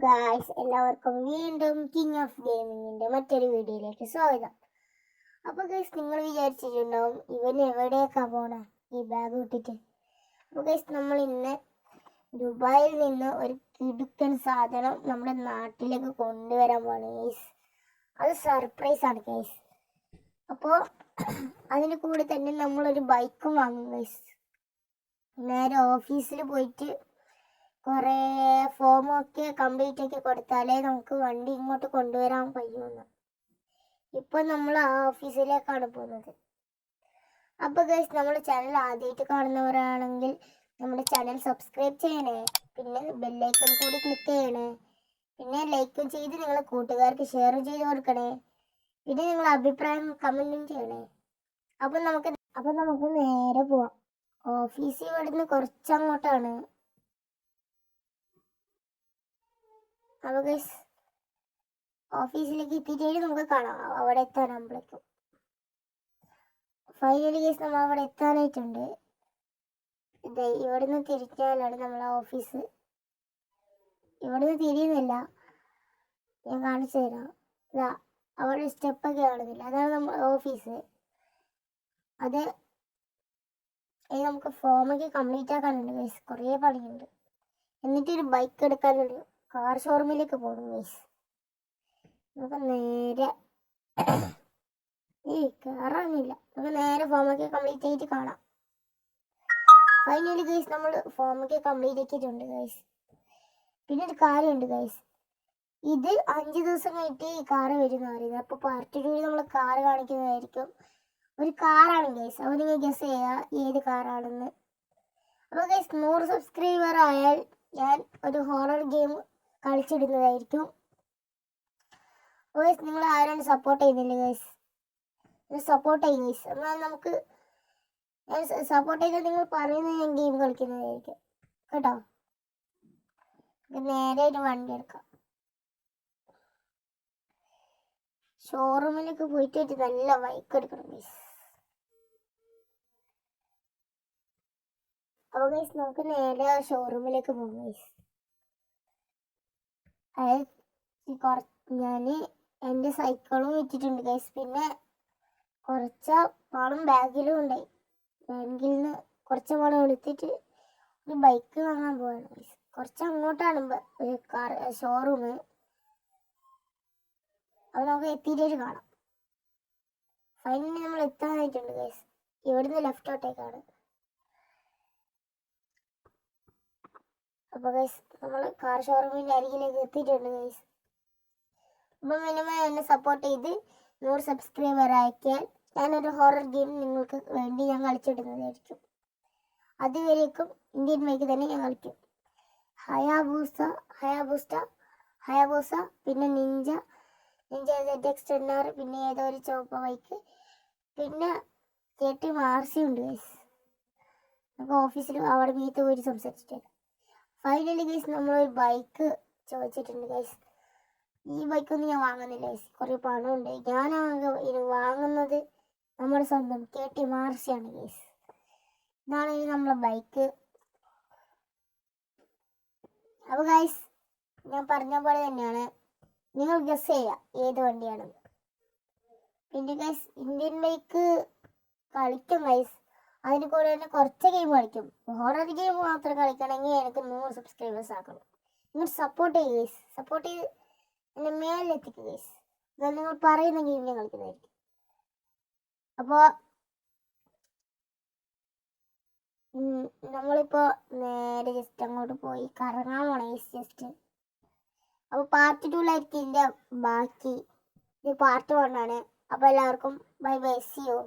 Guys, എല്ലാവർക്കും വീണ്ടും king of ഗെയിമിങ്ങിന്റെ മറ്റൊരു വീഡിയോയിലേക്ക് സ്വാഗതം. അപ്പോൾ ഗൈസ്, നിങ്ങൾ വിചാരിച്ചിട്ടുണ്ടാവും ഇവൻ എവിടേക്കാ പോണേ ഈ ബാഗ് വിട്ടിട്ട്. അപ്പോൾ ഗൈസ്, നമ്മൾ ഇന്ന് ദുബായിൽ നിന്ന് ഒരു കിടുക്കൻ സാധനം നമ്മുടെ നാട്ടിലേക്ക് കൊണ്ടുവരാൻ പോണേ ഗൈസ്. അത് സർപ്രൈസ് ആണ് ഗൈസ്. അപ്പോൾ അതിന് കൂടെ തന്നെ നമ്മളൊരു ബൈക്കും വാങ്ങും ഗൈസ്. നേരെ ഓഫീസിൽ പോയിട്ട് കുറേ ഫോമൊക്കെ കംപ്ലീറ്റ് ആക്കി കൊടുത്താലേ നമുക്ക് വണ്ടി ഇങ്ങോട്ട് കൊണ്ടുവരാൻ കഴിയുമെന്ന്. ഇപ്പൊ നമ്മൾ ആ ഓഫീസിലേക്കാണ് പോകുന്നത്. അപ്പോൾ ഗൈസ്, നമ്മുടെ ചാനൽ ആദ്യമായിട്ട് കാണുന്നവരാണെങ്കിൽ നമ്മുടെ ചാനൽ സബ്സ്ക്രൈബ് ചെയ്യണേ, പിന്നെ ബെല്ലൈക്കൺ കൂടി ക്ലിക്ക് ചെയ്യണേ, പിന്നെ ലൈക്കും ചെയ്ത് നിങ്ങളെ കൂട്ടുകാർക്ക് ഷെയർ ചെയ്ത് കൊടുക്കണേ, പിന്നെ നിങ്ങളുടെ അഭിപ്രായം കമന്റും ചെയ്യണേ. അപ്പോൾ നമുക്ക് നേരെ പോവാം. ഓഫീസ് ഇവിടുന്ന് കുറച്ചങ്ങോട്ടാണ്. അപ്പോൾ ഗൈസ്, ഓഫീസിലേക്ക് എത്തിയിട്ട് നമുക്ക് കാണാം അവിടെ എത്താനാകുമ്പോഴേക്കും. ഫൈനലി ഗൈസ്, നമ്മൾ അവിടെ എത്താനായിട്ടുണ്ട്. ഇവിടുന്ന് തിരിച്ചാലാണ് നമ്മളെ ഓഫീസ്. ഇവിടുന്ന് തിരിയുന്നില്ല, ഞാൻ കാണിച്ചു തരാം. ഇതാ അവിടെ സ്റ്റെപ്പൊക്കെ കാണുന്നില്ല, അതാണ് നമ്മൾ ഓഫീസ്. അത് നമുക്ക് ഫോമൊക്കെ കംപ്ലീറ്റ് ആക്കാനുണ്ട് ഗൈസ്, കുറേ പണിയുണ്ട്. എന്നിട്ടൊരു ബൈക്ക് എടുക്കാനുണ്ട്. കാർ ഷോറൂമിലേക്ക് പോകണം ഗൈസ്. നമുക്ക് നേരെ കയറാനില്ല, നമുക്ക് നേരെ ഫോമൊക്കെ കംപ്ലീറ്റ് ആയിട്ട് കാണാം. ഫൈനലി ഗൈസ്, നമ്മൾ ഫോമൊക്കെ കംപ്ലീറ്റ് ആക്കിയിട്ടുണ്ട് ഗൈസ്. പിന്നെ ഒരു കാര്യമുണ്ട് ഗൈസ്, ഇത് 5 ദിവസം കഴിഞ്ഞിട്ട് ഈ കാറ് വരുന്ന പറയുന്നത്. അപ്പോൾ പാർട്ട് 2 നമ്മൾ കാറ് കാണിക്കുന്നതായിരിക്കും. ഒരു കാറാണ് ഗൈസ്, അപ്പോൾ നിങ്ങൾ ഗസ് ചെയ്യുക ഏത് കാറാണെന്ന്. അപ്പോൾ ഗൈസ്, 100 സബ്സ്ക്രൈബർ ആയാൽ ഞാൻ ഒരു ഹൊറർ ഗെയിം കളിച്ചിടുന്നതായിരിക്കും. ഗൈസ്, നിങ്ങൾ ആരാണ് സപ്പോർട്ട് ചെയ്യുന്നില്ല ഗൈസ്, സപ്പോർട്ട് ചെയ്യും ഗൈസ്. എന്നാൽ നമുക്ക് സപ്പോർട്ട് ചെയ്താൽ നിങ്ങൾ പറയുന്നത് ഞാൻ ഗെയിം കളിക്കുന്നതായിരിക്കും കേട്ടോ. നേരെ ഒരു വണ്ടി എടുക്കാം. ഷോറൂമിലേക്ക് പോയിട്ട് നല്ല ബൈക്ക് എടുക്കണം ഗൈസ്. അപ്പോൾ ഗൈസ്, നമുക്ക് നേരെ ഷോറൂമിലേക്ക് പോകാം ഗൈസ്. അതായത് ഞാൻ എൻ്റെ സൈക്കിളും വെച്ചിട്ടുണ്ട് ഗൈസ്. പിന്നെ കുറച്ച് പണം ബാഗിലും ഉണ്ടായി. ബാങ്കിൽ നിന്ന് കുറച്ച് പണം എടുത്തിട്ട് ഒരു ബൈക്ക് വാങ്ങാൻ പോവാണ് ഗൈസ്. കുറച്ച് അങ്ങോട്ടാണ് കാർ ഷോറൂം. അപ്പോൾ നമുക്ക് എത്തിയിട്ട് കാണാം. ഫൈനലി നമ്മൾ എത്താനായിട്ടുണ്ട് ഗൈസ്. ഇവിടുന്ന് ലെഫ്റ്റോട്ടേക്കാണ്. അപ്പോൾ ഗൈസ്, നമ്മൾ കാർ ഷോറൂമിൻ്റെ അരികിലേക്ക് എത്തിയിട്ടുണ്ട് ഗൈസ്. അപ്പോൾ മിനിമം എന്നെ സപ്പോർട്ട് ചെയ്ത് 100 സബ്സ്ക്രൈബർ ആക്കിയാൽ ഞാനൊരു ഹൊറർ ഗെയിം നിങ്ങൾക്ക് വേണ്ടി ഞാൻ കളിച്ചിടുന്നതായിരിക്കും. അതുവരേക്കും ഇന്ത്യൻ ബൈക്ക് തന്നെ ഞാൻ കളിക്കും. ഹയാബൂസ, പിന്നെ നിഞ്ച ZX-10R, പിന്നെ ഏതോ ഒരു ചുവപ്പ ബൈക്ക്, പിന്നെ KTM RC ഉണ്ട് ഗൈസ്. നമുക്ക് ഓഫീസിൽ അവിടെ മീറ്റ് പോയിട്ട് സംസാരിച്ചിട്ടുണ്ട്. ഫൈനലി ഗൈസ്, നമ്മളൊരു ബൈക്ക് ചോദിച്ചിട്ടുണ്ട് ഗൈസ്. ഈ ബൈക്കൊന്നും ഞാൻ വാങ്ങുന്നില്ല ഗൈസ്, കുറേ പണമുണ്ട്. ഇത് വാങ്ങുന്നത് നമ്മുടെ സ്വന്തം KTM RC ആണ് ഗൈസ്. ഇതാണ് നമ്മളെ ബൈക്ക്. അപ്പോൾ ഗൈസ്, ഞാൻ പറഞ്ഞ പോലെ തന്നെയാണ്, നിങ്ങൾ ഗസ് ചെയ്യുക ഏത് വണ്ടിയാണെന്ന്. പിന്നെ ഗൈസ്, ഇന്ത്യൻ ബൈക്ക് കളിക്കും ഗൈസ്. അതിന് കൂടെ തന്നെ കുറച്ച് ഗെയിം കളിക്കും. ഹൊറർ ഗെയിം മാത്രം കളിക്കണമെങ്കിൽ എനിക്ക് 100 സബ്സ്ക്രൈബേഴ്സ് ആക്കണം. നിങ്ങൾ സപ്പോർട്ട് ചെയ്യുക ഗൈസ്, സപ്പോർട്ട് ചെയ്ത് എന്നെ മേലിലെത്തിക്കുക ഗൈസ്. എന്നാൽ നിങ്ങൾ പറയുന്ന ഗെയിം ഞാൻ കളിക്കുന്നതായിരിക്കും. അപ്പോൾ നമ്മളിപ്പോൾ നേരെ ജസ്റ്റ് അങ്ങോട്ട് പോയി കറങ്ങാൻ പോണേ ഗൈസ് ജസ്റ്റ്. അപ്പോൾ പാർട്ട് 2 ഇതിൻ്റെ ബാക്കി. ഇത് പാർട്ട് 1 ആണ്. അപ്പോൾ എല്ലാവർക്കും ബൈ ബൈ, സി യു.